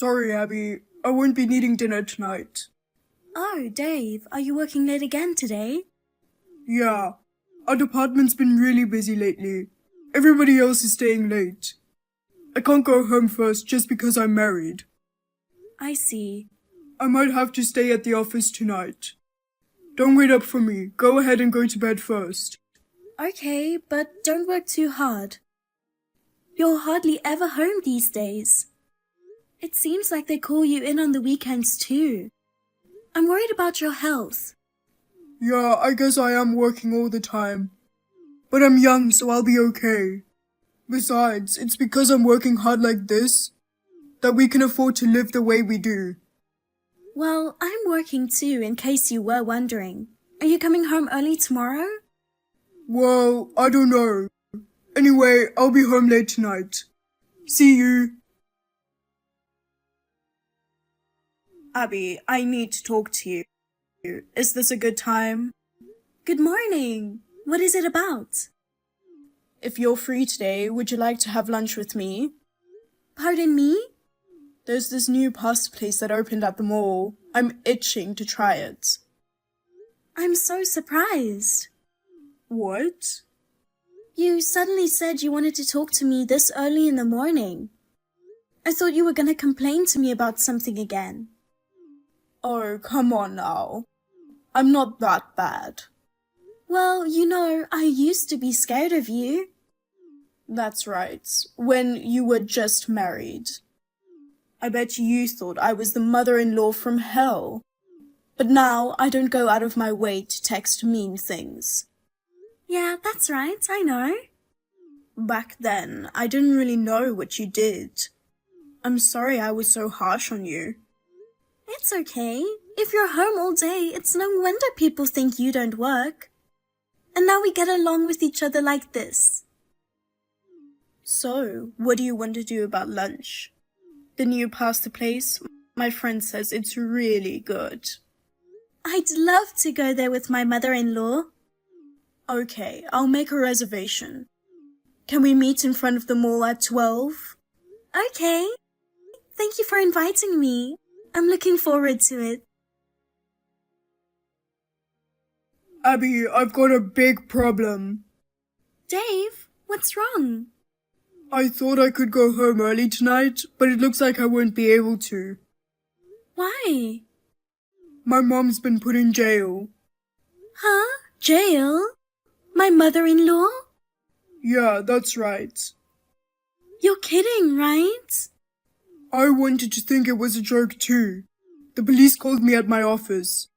Sorry, Abby. I won't be needing dinner tonight. Oh, Dave, are you working late again today? Yeah. Our department's been really busy lately. Everybody else is staying late. I can't go home first just because I'm married. I see. I might have to stay at the office tonight. Don't wait up for me. Go ahead and go to bed first. Okay, but don't work too hard. You're hardly ever home these days. It seems like they call you in on the weekends too. I'm worried about your health. Yeah, I guess I am working all the time. But I'm young, so I'll be okay. Besides, it's because I'm working hard like this that we can afford to live the way we do. Well, I'm working too, in case you were wondering. Are you coming home early tomorrow? Well, I don't know. Anyway, I'll be home late tonight. See you. Abby, I need to talk to you. Is this a good time? Good morning. What is it about? If you're free today, would you like to have lunch with me? Pardon me? There's this new pasta place that opened at the mall. I'm itching to try it. I'm so surprised. What? You suddenly said you wanted to talk to me this early in the morning. I thought you were going to complain to me about something again. Oh, come on now. I'm not that bad. Well, I used to be scared of you. That's right, when you were just married. I bet you thought I was the mother-in-law from hell. But now I don't go out of my way to text mean things. Yeah, that's right, I know. Back then, I didn't really know what you did. I'm sorry I was so harsh on you. It's okay. If you're home all day, it's no wonder people think you don't work. And now we get along with each other like this. So, what do you want to do about lunch? The new pasta place? My friend says it's really good. I'd love to go there with my mother-in-law. Okay, I'll make a reservation. Can we meet in front of the mall at 12? Okay. Thank you for inviting me. I'm looking forward to it. Abby, I've got a big problem. Dave, what's wrong? I thought I could go home early tonight, but it looks like I won't be able to. Why? My mom's been put in jail. Huh? Jail? My mother-in-law? Yeah, that's right. You're kidding, right? I wanted to think it was a joke too. The police called me at my office.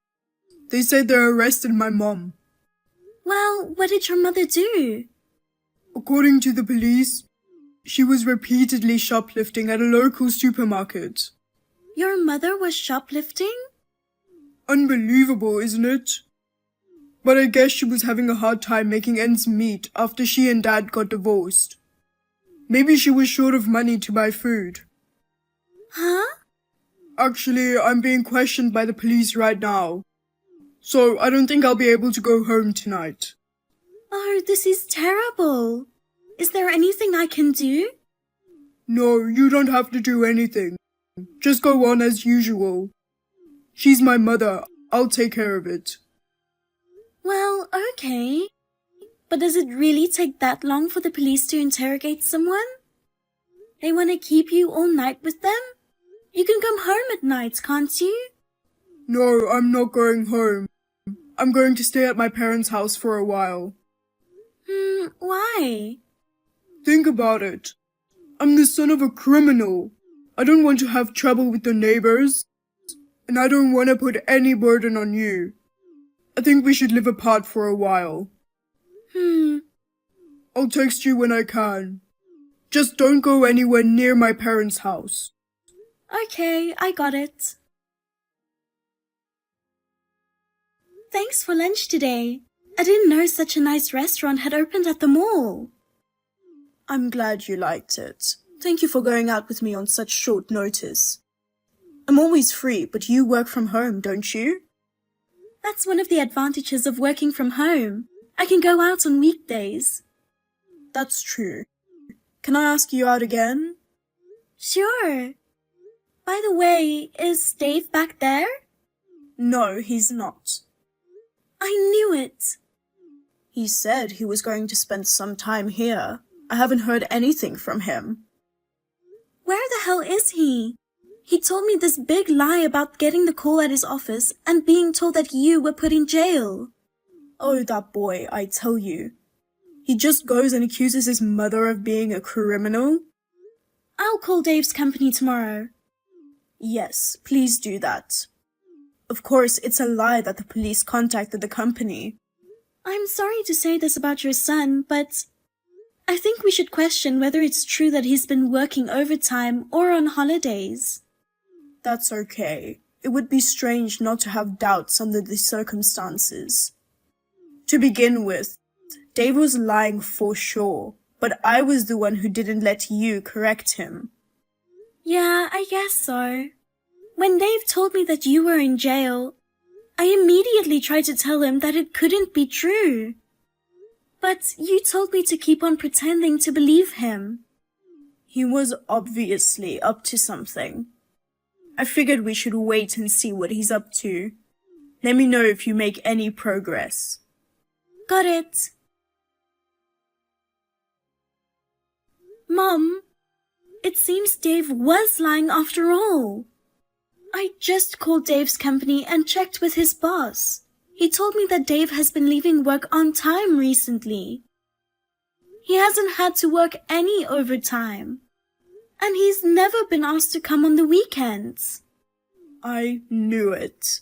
They said they arrested my mom. Well, what did your mother do? According to the police, she was repeatedly shoplifting at a local supermarket. Your mother was shoplifting? Unbelievable, isn't it? But I guess she was having a hard time making ends meet after she and Dad got divorced. Maybe she was short of money to buy food. Huh? Actually, I'm being questioned by the police right now. So I don't think I'll be able to go home tonight. Oh, this is terrible. Is there anything I can do? No, you don't have to do anything. Just go on as usual. She's my mother. I'll take care of it. Well, okay. But does it really take that long for the police to interrogate someone? They want to keep you all night with them? You can come home at night, can't you? No, I'm not going home. I'm going to stay at my parents' house for a while. Why? Think about it. I'm the son of a criminal. I don't want to have trouble with the neighbors. And I don't want to put any burden on you. I think we should live apart for a while. I'll text you when I can. Just don't go anywhere near my parents' house. Okay, I got it. Thanks for lunch today. I didn't know such a nice restaurant had opened at the mall. I'm glad you liked it. Thank you for going out with me on such short notice. I'm always free, but you work from home, don't you? That's one of the advantages of working from home. I can go out on weekdays. That's true. Can I ask you out again? Sure. Bye By the way, is Dave back there? No, he's not. I knew it. He said he was going to spend some time here. I haven't heard anything from him. Where the hell is he? He told me this big lie about getting the call at his office and being told that you were put in jail. Oh, that boy, I tell you. He just goes and accuses his mother of being a criminal. I'll call Dave's company tomorrow. Yes, please do that. Of course, it's a lie that the police contacted the company. I'm sorry to say this about your son, but I think we should question whether it's true that he's been working overtime or on holidays. That's okay. It would be strange not to have doubts under the circumstances. To begin with, Dave was lying for sure, but I was the one who didn't let you correct him. Yeah, I guess so. When Dave told me that you were in jail, I immediately tried to tell him that it couldn't be true. But you told me to keep on pretending to believe him. He was obviously up to something. I figured we should wait and see what he's up to. Let me know if you make any progress. Got it. Mom, it seems Dave was lying after all. I just called Dave's company and checked with his boss. He told me that Dave has been leaving work on time recently. He hasn't had to work any overtime. And he's never been asked to come on the weekends. I knew it.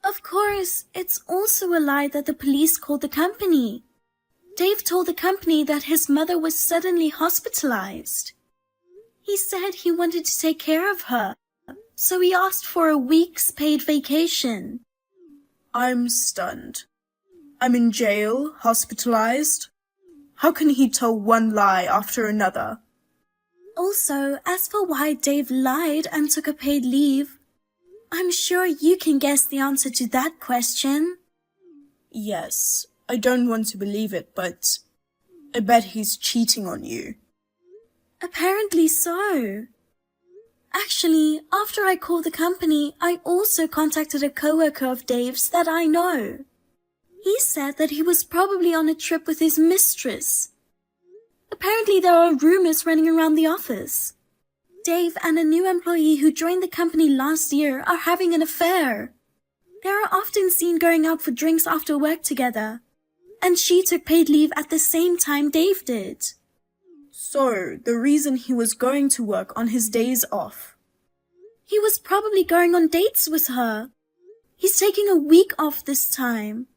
Of course, it's also a lie that the police called the company. Dave told the company that his mother was suddenly hospitalized. He said he wanted to take care of her, so he asked for a week's paid vacation. I'm stunned. I'm in jail, hospitalized. How can he tell one lie after another? Also, as for why Dave lied and took a paid leave, I'm sure you can guess the answer to that question. Yes, I don't want to believe it, but I bet he's cheating on you. Apparently so. Actually, after I called the company, I also contacted a coworker of Dave's that I know. He said that he was probably on a trip with his mistress. Apparently there are rumors running around the office. Dave and a new employee who joined the company last year are having an affair. They are often seen going out for drinks after work together. And she took paid leave at the same time Dave did. So, the reason he was going to work on his days off. He was probably going on dates with her. He's taking a week off this time.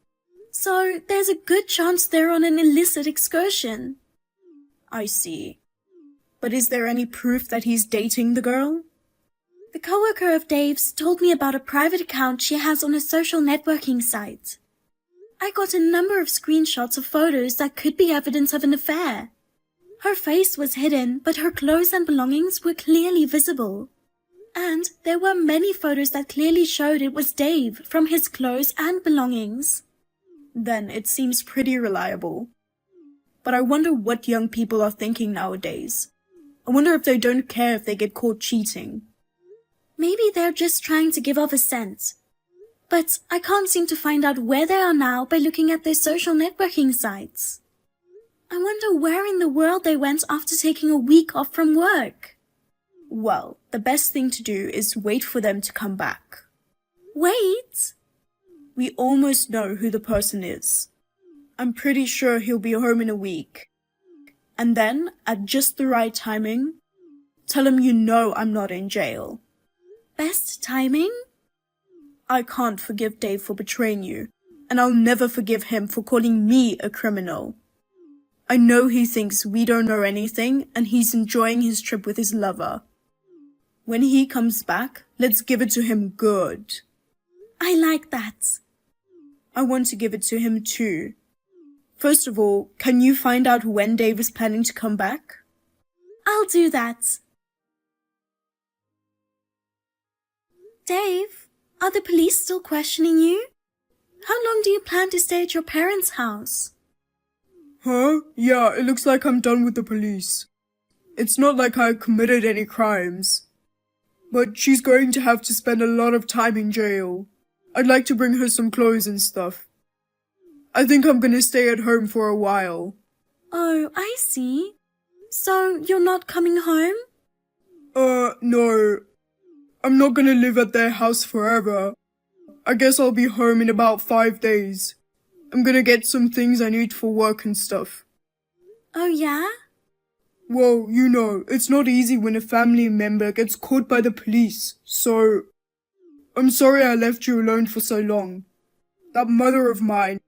So, there's a good chance they're on an illicit excursion. I see. But is there any proof that he's dating the girl? The coworker of Dave's told me about a private account she has on a social networking site. I got a number of screenshots of photos that could be evidence of an affair. Her face was hidden, but her clothes and belongings were clearly visible. And there were many photos that clearly showed it was Dave from his clothes and belongings. Then it seems pretty reliable. But I wonder what young people are thinking nowadays. I wonder if they don't care if they get caught cheating. Maybe they're just trying to give off a scent. But I can't seem to find out where they are now by looking at their social networking sites. I wonder where in the world they went after taking a week off from work. Well, the best thing to do is wait for them to come back. Wait? We almost know who the person is. I'm pretty sure he'll be home in a week. And then, at just the right timing, tell him you know I'm not in jail. Best timing? I can't forgive Dave for betraying you, and I'll never forgive him for calling me a criminal. I know he thinks we don't know anything, and he's enjoying his trip with his lover. When he comes back, let's give it to him good. I like that. I want to give it to him too. First of all, can you find out when Dave is planning to come back? I'll do that. Dave, are the police still questioning you? How long do you plan to stay at your parents' house? Huh? Yeah, it looks like I'm done with the police. It's not like I committed any crimes. but she's going to have to spend a lot of time in jail. I'd like to bring her some clothes and stuff. I think I'm gonna stay at home for a while. Oh, I see. So you're not coming home? No. I'm not gonna live at their house forever. I guess I'll be home in about 5 days. I'm gonna get some things I need for work and stuff. Oh, yeah? Well, you know, it's not easy when a family member gets caught by the police, so... I'm sorry I left you alone for so long. That mother of mine,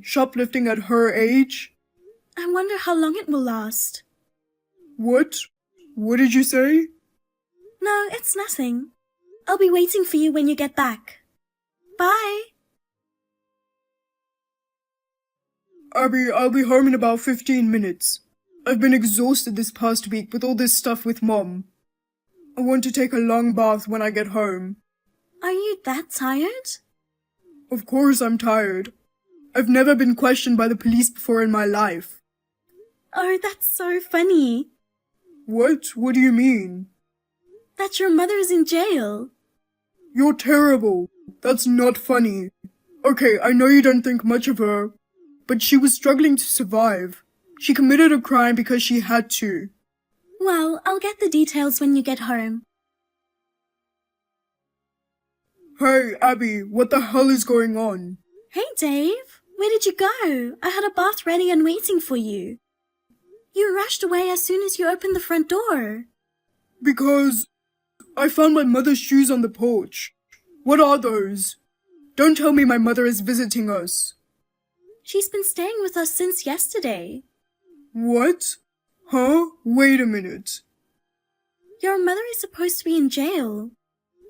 shoplifting at her age? I wonder how long it will last. What? What did you say? No, it's nothing. I'll be waiting for you when you get back. Bye. Abby, I'll be home in about 15 minutes. I've been exhausted this past week with all this stuff with Mom. I want to take a long bath when I get home. Are you that tired? Of course I'm tired. I've never been questioned by the police before in my life. Oh, that's so funny. What? What do you mean? That your mother is in jail. You're terrible. That's not funny. Okay, I know you don't think much of her, but she was struggling to survive. She committed a crime because she had to. Well, I'll get the details when you get home. Hey, Abby, what the hell is going on? Hey, Dave. Where did you go? I had a bath ready and waiting for you. You rushed away as soon as you opened the front door. Because I found my mother's shoes on the porch. What are those? Don't tell me my mother is visiting us. She's been staying with us since yesterday. What? Huh? Wait a minute. Your mother is supposed to be in jail.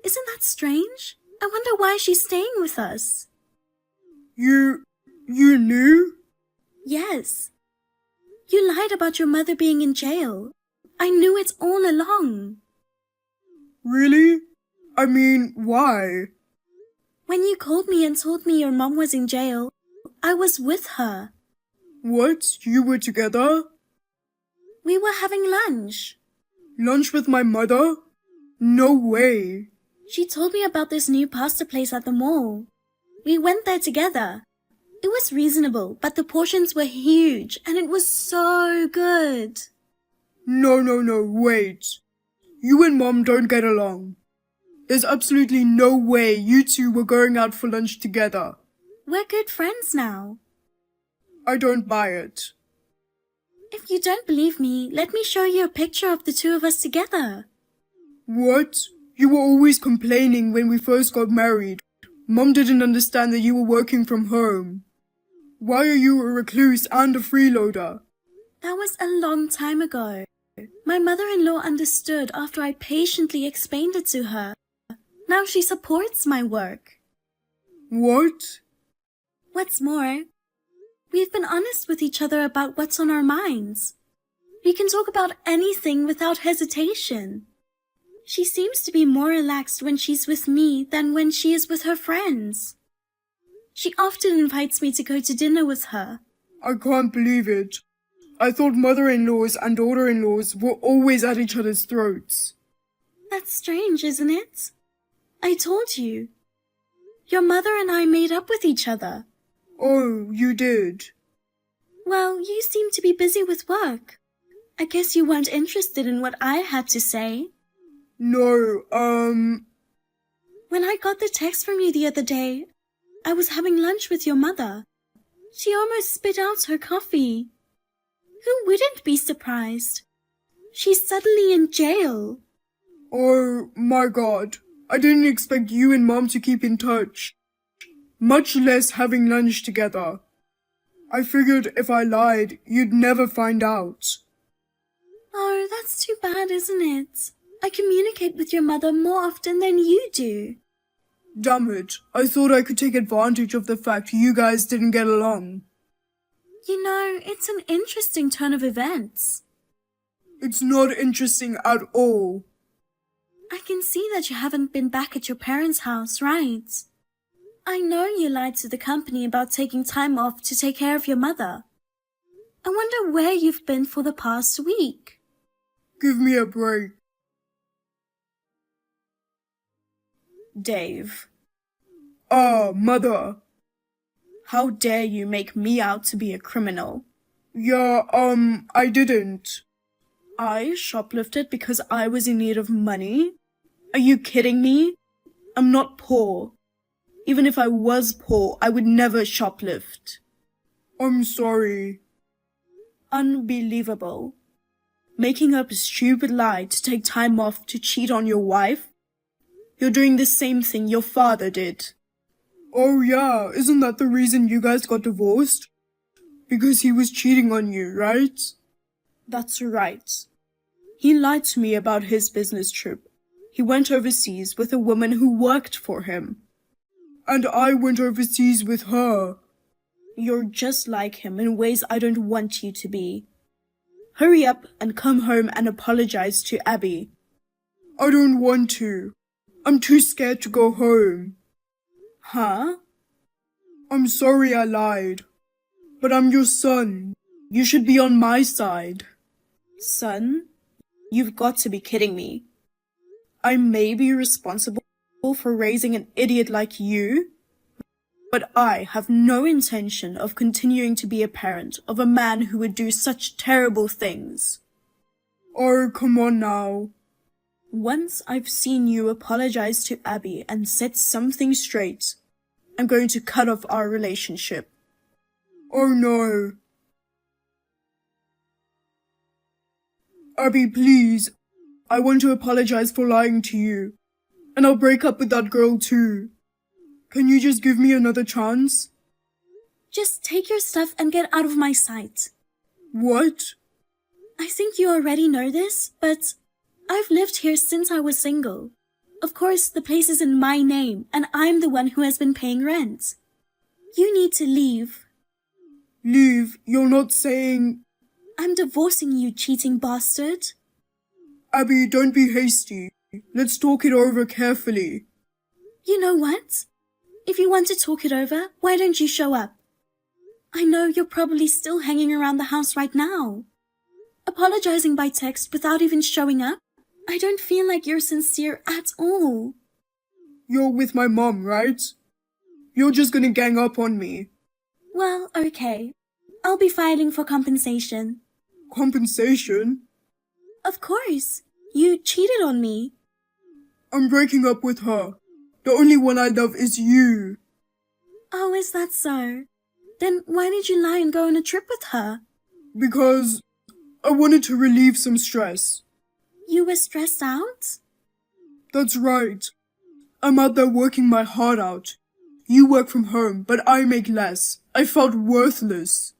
Isn't that strange? I wonder why she's staying with us. You knew? Yes. You lied about your mother being in jail. I knew it all along. Really? I mean, why? When you called me and told me your mom was in jail, I was with her. What? You were together? We were having lunch. Lunch with my mother? No way. She told me about this new pasta place at the mall. We went there together. It was reasonable, but the portions were huge, and it was so good. No, wait. You and Mom don't get along. There's absolutely no way you two were going out for lunch together. We're good friends now. I don't buy it. If you don't believe me, let me show you a picture of the two of us together. What? You were always complaining when we first got married. Mom didn't understand that you were working from home. Why are you a recluse and a freeloader? That was a long time ago. My mother-in-law understood after I patiently explained it to her. Now she supports my work. What? What's more, we've been honest with each other about what's on our minds. We can talk about anything without hesitation. She seems to be more relaxed when she's with me than when she is with her friends. She often invites me to go to dinner with her. I can't believe it. I thought mother-in-laws and daughter-in-laws were always at each other's throats. That's strange, isn't it? I told you. Your mother and I made up with each other. Oh, you did? Well, you seem to be busy with work. I guess you weren't interested in what I had to say. No, When I got the text from you the other day, I was having lunch with your mother. She almost spit out her coffee. Who wouldn't be surprised? She's suddenly in jail. Oh my God. I didn't expect you and Mom to keep in touch. Much less having lunch together. I figured if I lied, you'd never find out. Oh, that's too bad, isn't it? I communicate with your mother more often than you do. Damn it. I thought I could take advantage of the fact you guys didn't get along. You know, it's an interesting turn of events. It's not interesting at all. I can see that you haven't been back at your parents' house, right? I know you lied to the company about taking time off to take care of your mother. I wonder where you've been for the past week. Give me a break. Dave, Mother. how dare you make me out to be a criminal? Yeah, I didn't. I shoplifted because I was in need of money? Are you kidding me? I'm not poor. Even if I was poor, I would never shoplift. I'm sorry. Unbelievable. Making up a stupid lie to take time off to cheat on your wife? You're doing the same thing your father did. Oh yeah, isn't that the reason you guys got divorced? Because he was cheating on you, right? That's right. He lied to me about his business trip. He went overseas with a woman who worked for him. And I went overseas with her. You're just like him in ways I don't want you to be. Hurry up and come home and apologize to Abby. I don't want to. I'm too scared to go home. Huh? I'm sorry I lied. But I'm your son. You should be on my side. Son, you've got to be kidding me. I may be responsible for raising an idiot like you, but I have no intention of continuing to be a parent of a man who would do such terrible things. Oh, come on now. Once I've seen you apologize to Abby and set something straight, I'm going to cut off our relationship. Oh no. Abby, please. I want to apologize for lying to you. And I'll break up with that girl too. Can you just give me another chance? Just take your stuff and get out of my sight. What? I think you already know this, but I've lived here since I was single. Of course, the place is in my name, and I'm the one who has been paying rent. You need to leave. Leave? You're not saying... I'm divorcing you, cheating bastard. Abby, don't be hasty. Let's talk it over carefully. You know what? If you want to talk it over, why don't you show up? I know you're probably still hanging around the house right now. Apologizing by text without even showing up? I don't feel like you're sincere at all. You're with my mom, right? You're just gonna gang up on me. Well, okay. I'll be filing for compensation. Compensation? Of course. You cheated on me. I'm breaking up with her. The only one I love is you. Oh, is that so? Then why did you lie and go on a trip with her? Because I wanted to relieve some stress. You were stressed out? That's right. I'm out there working my heart out. You work from home, but I make less. I felt worthless.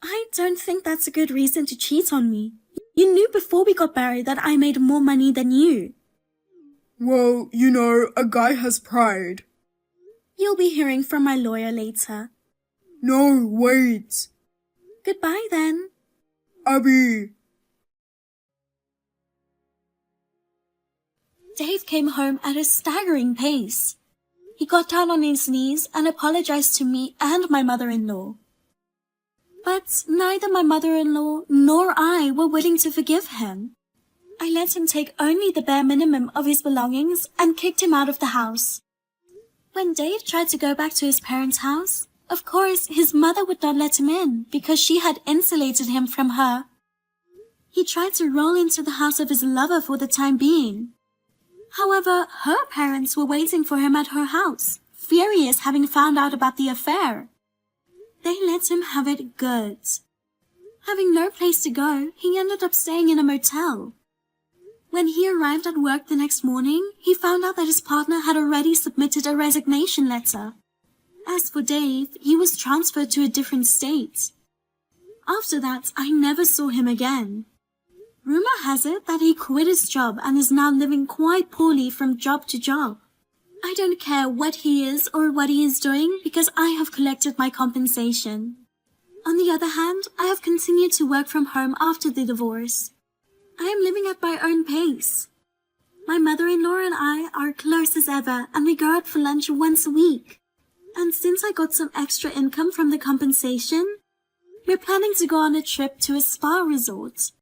I don't think that's a good reason to cheat on me. You knew before we got married that I made more money than you. Well, you know, a guy has pride. You'll be hearing from my lawyer later. No, wait. Goodbye then. Abby. Dave came home at a staggering pace. He got down on his knees and apologized to me and my mother-in-law. But neither my mother-in-law nor I were willing to forgive him. I let him take only the bare minimum of his belongings and kicked him out of the house. When Dave tried to go back to his parents' house, of course his mother would not let him in because she had insulated him from her. He tried to roll into the house of his lover for the time being. However, her parents were waiting for him at her house, furious having found out about the affair. They let him have it good. Having no place to go, he ended up staying in a motel. When he arrived at work the next morning, he found out that his partner had already submitted a resignation letter. As for Dave, he was transferred to a different state. After that, I never saw him again. Rumor has it that he quit his job and is now living quite poorly from job to job. I don't care what he is or what he is doing because I have collected my compensation. On the other hand, I have continued to work from home after the divorce. I am living at my own pace. My mother-in-law and I are close as ever and we go out for lunch once a week. And since I got some extra income from the compensation, we're planning to go on a trip to a spa resort.